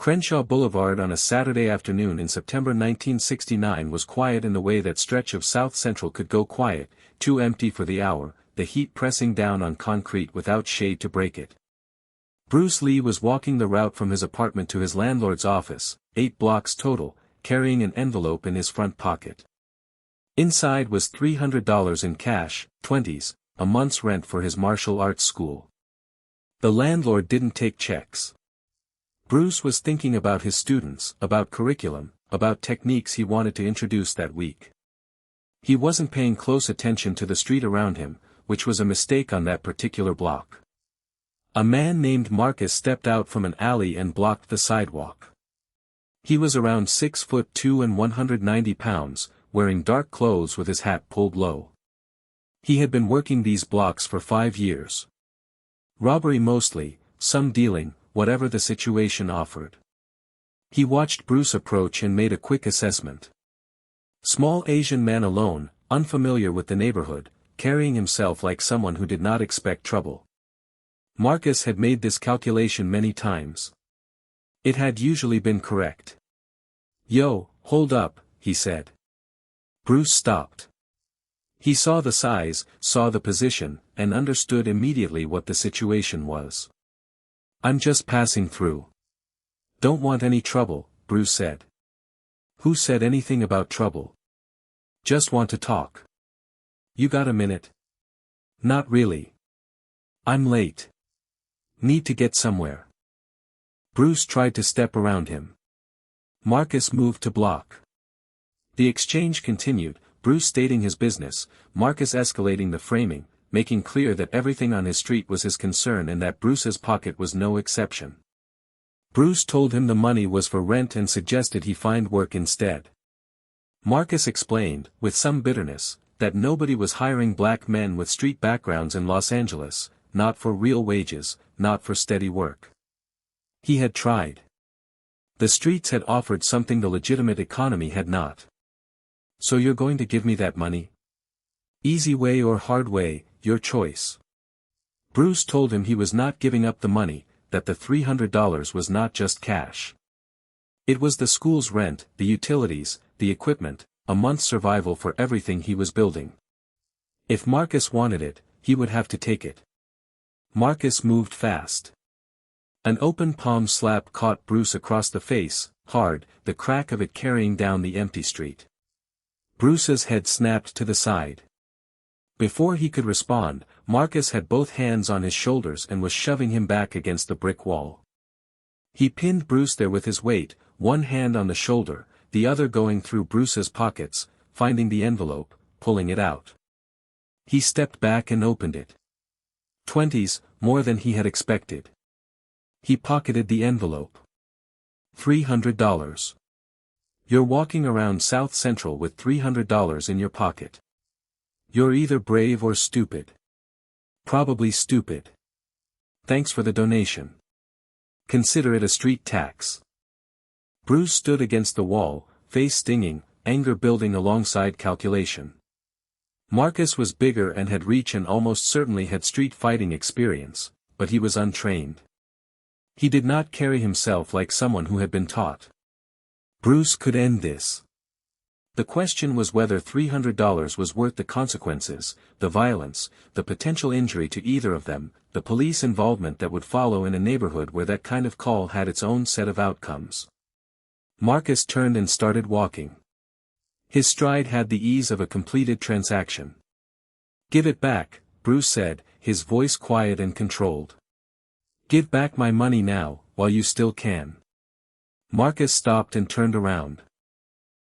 Crenshaw Boulevard on a Saturday afternoon in September 1969 was quiet in the way that stretch of South Central could go quiet, too empty for the hour, the heat pressing down on concrete without shade to break it. Bruce Lee was walking the route from his apartment to his landlord's office, 8 blocks total, carrying an envelope in his front pocket. Inside was $300 in cash, 20s, a month's rent for his martial arts school. The landlord didn't take checks. Bruce was thinking about his students, about curriculum, about techniques he wanted to introduce that week. He wasn't paying close attention to the street around him, which was a mistake on that particular block. A man named Marcus stepped out from an alley and blocked the sidewalk. He was around 6'2" and 190 pounds, wearing dark clothes with his hat pulled low. He had been working these blocks for 5 years. Robbery mostly, some dealing, whatever the situation offered. He watched Bruce approach and made a quick assessment. Small Asian man alone, unfamiliar with the neighborhood, carrying himself like someone who did not expect trouble. Marcus had made this calculation many times. It had usually been correct. "Yo, hold up," he said. Bruce stopped. He saw the size, saw the position, and understood immediately what the situation was. "I'm just passing through." "Don't want any trouble," Bruce said. "Who said anything about trouble?" "Just want to talk." "You got a minute?" "Not really. I'm late. Need to get somewhere." Bruce tried to step around him. Marcus moved to block. The exchange continued, Bruce stating his business, Marcus escalating the framing, making clear that everything on his street was his concern and that Bruce's pocket was no exception. Bruce told him the money was for rent and suggested he find work instead. Marcus explained, with some bitterness, that nobody was hiring black men with street backgrounds in Los Angeles, not for real wages, not for steady work. He had tried. The streets had offered something the legitimate economy had not. "So you're going to give me that money? Easy way or hard way, your choice." Bruce told him he was not giving up the money, that the $300 was not just cash. It was the school's rent, the utilities, the equipment, a month's survival for everything he was building. If Marcus wanted it, he would have to take it. Marcus moved fast. An open palm slap caught Bruce across the face, hard, the crack of it carrying down the empty street. Bruce's head snapped to the side. Before he could respond, Marcus had both hands on his shoulders and was shoving him back against the brick wall. He pinned Bruce there with his weight, one hand on the shoulder, the other going through Bruce's pockets, finding the envelope, pulling it out. He stepped back and opened it. 20s, more than he had expected. He pocketed the envelope. $300. You're walking around South Central with $300 in your pocket. You're either brave or stupid. Probably stupid. Thanks for the donation. Consider it a street tax. Bruce stood against the wall, face stinging, anger building alongside calculation. Marcus was bigger and had reach and almost certainly had street fighting experience, but he was untrained. He did not carry himself like someone who had been taught. Bruce could end this. The question was whether $300 was worth the consequences, the violence, the potential injury to either of them, the police involvement that would follow in a neighborhood where that kind of call had its own set of outcomes. Marcus turned and started walking. His stride had the ease of a completed transaction. "Give it back," Bruce said, his voice quiet and controlled. "Give back my money now, while you still can." Marcus stopped and turned around.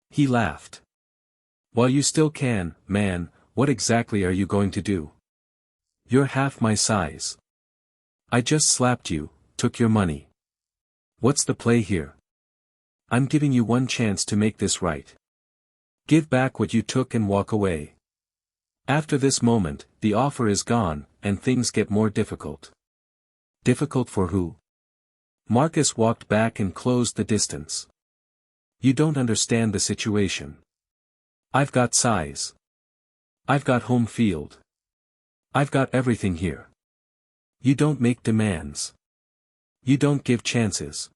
He laughed. "While you still can, man, what exactly are you going to do? You're half my size. I just slapped you, took your money. What's the play here? I'm giving you one chance to make this right. Give back what you took and walk away. After this moment, the offer is gone, and things get more difficult." Difficult for who? Marcus walked back and closed the distance. "You don't understand the situation. I've got size. I've got home field. I've got everything here. You don't make demands. You don't give chances.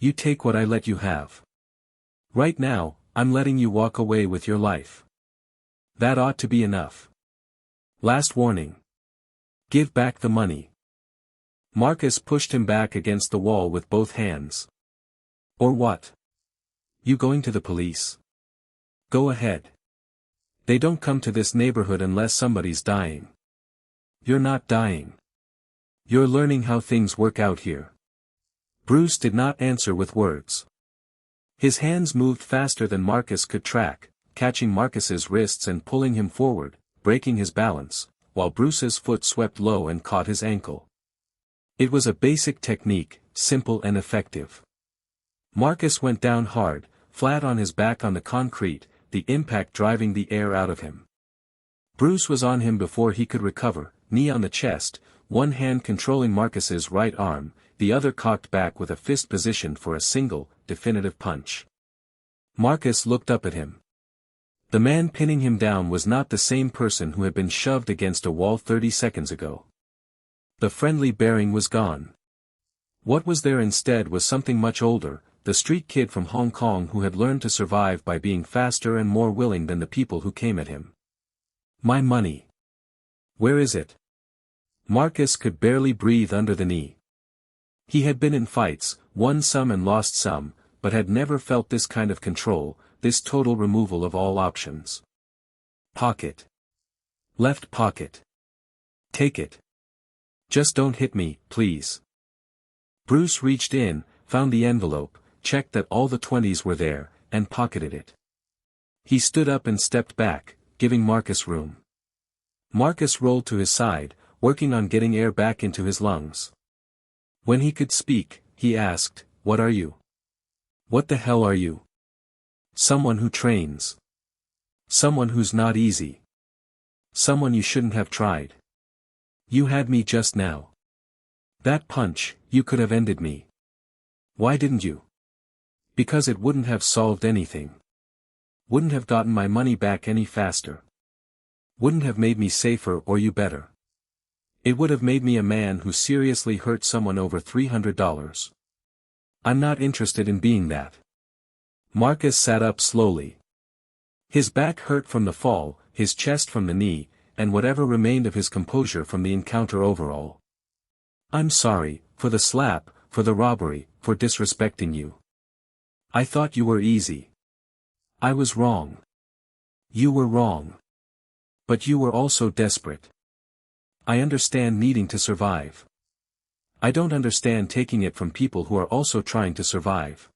You take what I let you have. Right now, I'm letting you walk away with your life. That ought to be enough. Last warning. Give back the money. Marcus pushed him back against the wall with both hands. Or what? You going to the police? Go ahead. They don't come to this neighborhood unless somebody's dying. You're not dying. You're learning how things work out here. Bruce did not answer with words. His hands moved faster than Marcus could track, catching Marcus's wrists and pulling him forward, breaking his balance, while Bruce's foot swept low and caught his ankle. It was a basic technique, simple and effective. Marcus went down hard, flat on his back on the concrete, the impact driving the air out of him. Bruce was on him before he could recover, knee on the chest, one hand controlling Marcus's right arm, the other cocked back with a fist positioned for a single, definitive punch. Marcus looked up at him. The man pinning him down was not the same person who had been shoved against a wall 30 seconds ago. The friendly bearing was gone. What was there instead was something much older, the street kid from Hong Kong who had learned to survive by being faster and more willing than the people who came at him. My money. Where is it? Marcus could barely breathe under the knee. He had been in fights, won some and lost some, but had never felt this kind of control, this total removal of all options. Pocket. Left pocket. Take it. Just don't hit me, please. Bruce reached in, found the envelope, checked that all the 20s were there, and pocketed it. He stood up and stepped back, giving Marcus room. Marcus rolled to his side, working on getting air back into his lungs. When he could speak, he asked, "What are you? What the hell are you?" Someone who trains. Someone who's not easy. Someone you shouldn't have tried. You had me just now. That punch, you could have ended me. Why didn't you? Because it wouldn't have solved anything. Wouldn't have gotten my money back any faster. Wouldn't have made me safer or you better. It would have made me a man who seriously hurt someone over $300. I'm not interested in being that. Marcus sat up slowly. His back hurt from the fall, his chest from the knee, and whatever remained of his composure from the encounter overall. I'm sorry, for the slap, for the robbery, for disrespecting you. I thought you were easy. I was wrong. You were wrong. But you were also desperate. I understand needing to survive. I don't understand taking it from people who are also trying to survive.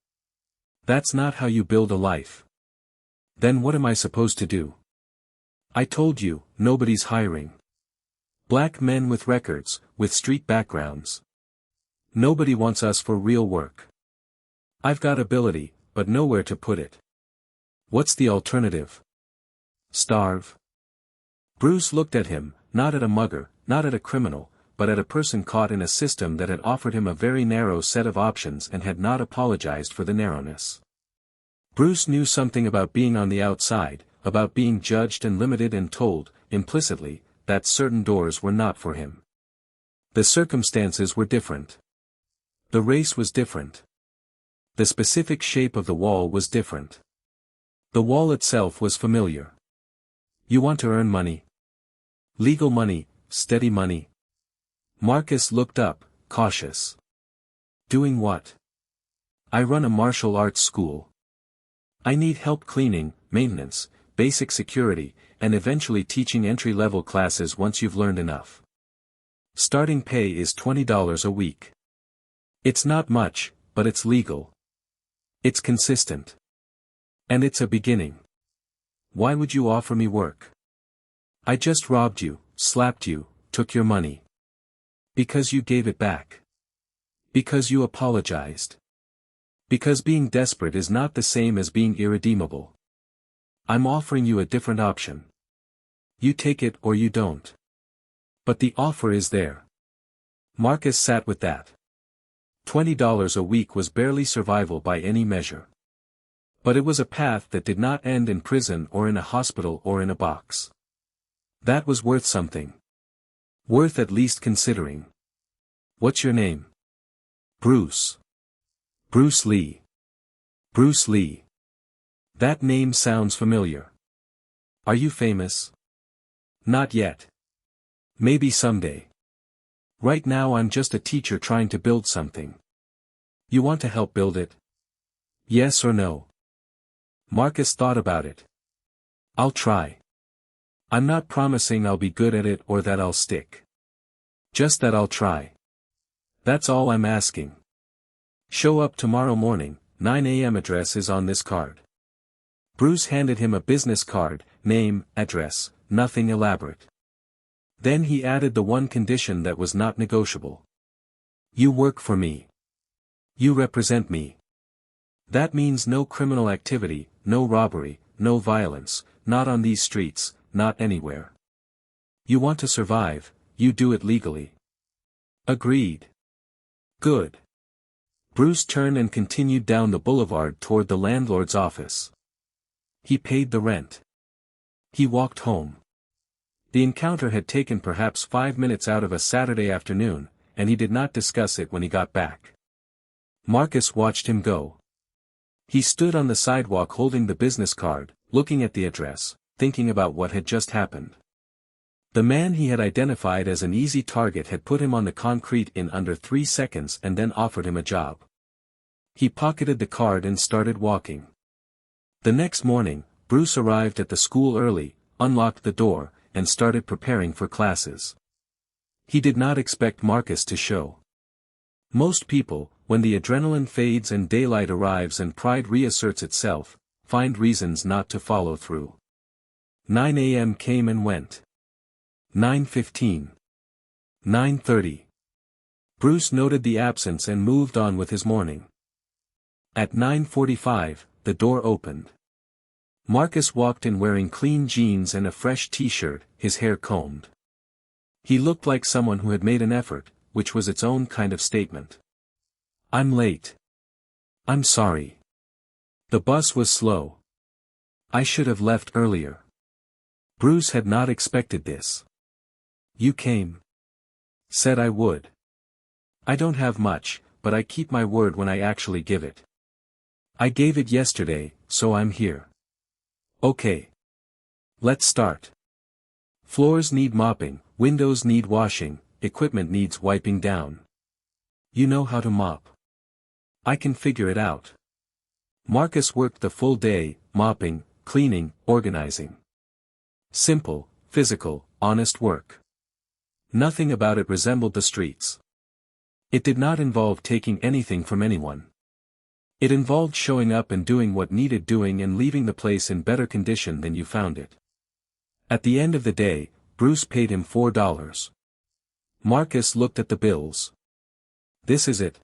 That's not how you build a life. Then what am I supposed to do? I told you, nobody's hiring. Black men with records, with street backgrounds. Nobody wants us for real work. I've got ability, but nowhere to put it. What's the alternative? Starve? Bruce looked at him, not at a mugger, not at a criminal, but at a person caught in a system that had offered him a very narrow set of options and had not apologized for the narrowness. Bruce knew something about being on the outside, about being judged and limited and told, implicitly, that certain doors were not for him. The circumstances were different. The race was different. The specific shape of the wall was different. The wall itself was familiar. You want to earn money? Legal money, steady money? Marcus looked up, cautious. Doing what? I run a martial arts school. I need help cleaning, maintenance, basic security, and eventually teaching entry-level classes once you've learned enough. Starting pay is $20 a week. It's not much, but it's legal. It's consistent. And it's a beginning. Why would you offer me work? I just robbed you, slapped you, took your money. Because you gave it back. Because you apologized. Because being desperate is not the same as being irredeemable. I'm offering you a different option. You take it or you don't. But the offer is there. Marcus sat with that. $20 a week was barely survival by any measure. But it was a path that did not end in prison or in a hospital or in a box. That was worth something. Worth at least considering. What's your name? Bruce. Bruce Lee. Bruce Lee. That name sounds familiar. Are you famous? Not yet. Maybe someday. Right now I'm just a teacher trying to build something. You want to help build it? Yes or no? Marcus thought about it. I'll try. I'm not promising I'll be good at it or that I'll stick. Just that I'll try. That's all I'm asking. Show up tomorrow morning, 9 a.m. Address is on this card. Bruce handed him a business card, name, address, nothing elaborate. Then he added the one condition that was not negotiable. You work for me. You represent me. That means no criminal activity, no robbery, no violence, not on these streets, not anywhere. You want to survive, you do it legally. Agreed. Good. Bruce turned and continued down the boulevard toward the landlord's office. He paid the rent. He walked home. The encounter had taken perhaps 5 minutes out of a Saturday afternoon, and he did not discuss it when he got back. Marcus watched him go. He stood on the sidewalk holding the business card, looking at the address, thinking about what had just happened. The man he had identified as an easy target had put him on the concrete in under 3 seconds and then offered him a job. He pocketed the card and started walking. The next morning, Bruce arrived at the school early, unlocked the door, and started preparing for classes. He did not expect Marcus to show. Most people, when the adrenaline fades and daylight arrives and pride reasserts itself, find reasons not to follow through. 9 a.m. came and went. 9:15. 9:30. Bruce noted the absence and moved on with his morning. At 9:45, the door opened. Marcus walked in wearing clean jeans and a fresh t-shirt, his hair combed. He looked like someone who had made an effort, which was its own kind of statement. I'm late. I'm sorry. The bus was slow. I should have left earlier. Bruce had not expected this. You came. Said I would. I don't have much, but I keep my word when I actually give it. I gave it yesterday, so I'm here. Okay. Let's start. Floors need mopping, windows need washing, equipment needs wiping down. You know how to mop. I can figure it out. Marcus worked the full day, mopping, cleaning, organizing. Simple, physical, honest work. Nothing about it resembled the streets. It did not involve taking anything from anyone. It involved showing up and doing what needed doing and leaving the place in better condition than you found it. At the end of the day, Bruce paid him $4. Marcus looked at the bills. This is it.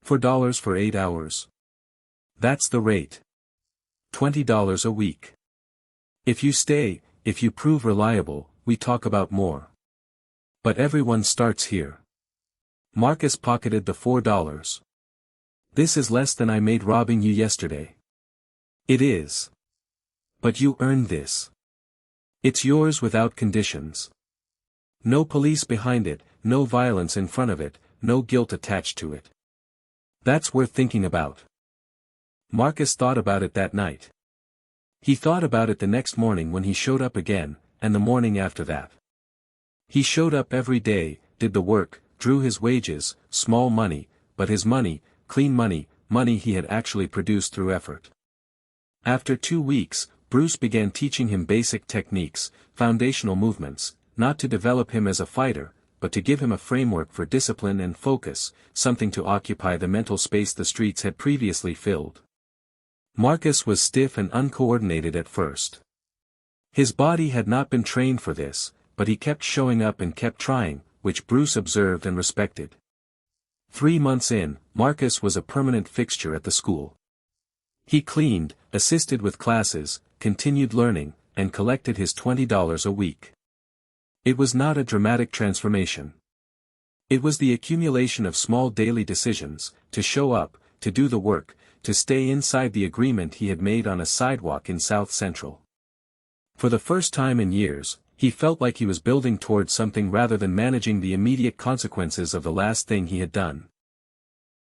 $4 for 8 hours. That's the rate. $20 a week. If you stay, if you prove reliable, we talk about more. But everyone starts here. Marcus pocketed the $4. This is less than I made robbing you yesterday. It is. But you earned this. It's yours without conditions. No police behind it, no violence in front of it, no guilt attached to it. That's worth thinking about. Marcus thought about it that night. He thought about it the next morning when he showed up again, and the morning after that. He showed up every day, did the work, drew his wages, small money, but his money, clean money, money he had actually produced through effort. After 2 weeks, Bruce began teaching him basic techniques, foundational movements, not to develop him as a fighter, but to give him a framework for discipline and focus, something to occupy the mental space the streets had previously filled. Marcus was stiff and uncoordinated at first. His body had not been trained for this, but he kept showing up and kept trying, which Bruce observed and respected. 3 months in, Marcus was a permanent fixture at the school. He cleaned, assisted with classes, continued learning, and collected his $20 a week. It was not a dramatic transformation. It was the accumulation of small daily decisions, to show up, to do the work, to stay inside the agreement he had made on a sidewalk in South Central. For the first time in years, he felt like he was building towards something rather than managing the immediate consequences of the last thing he had done.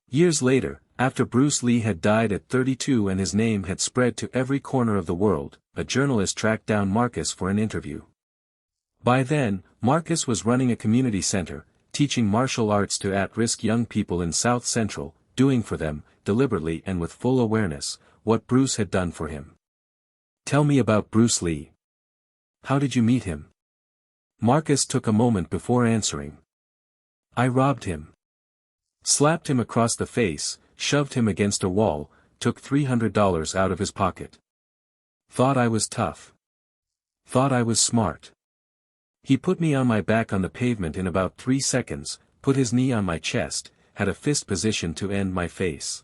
Years later, After Bruce Lee had died at 32 and his name had spread to every corner of the world, a journalist tracked down Marcus for an interview. By then, Marcus was running a community center, teaching martial arts to at-risk young people in South Central, doing for them, deliberately and with full awareness, what Bruce had done for him. "Tell me about Bruce Lee. How did you meet him?" Marcus took a moment before answering. "I robbed him. Slapped him across the face, shoved him against a wall, took $300 out of his pocket. Thought I was tough. Thought I was smart. He put me on my back on the pavement in about 3 seconds, put his knee on my chest, had a fist position to end my face.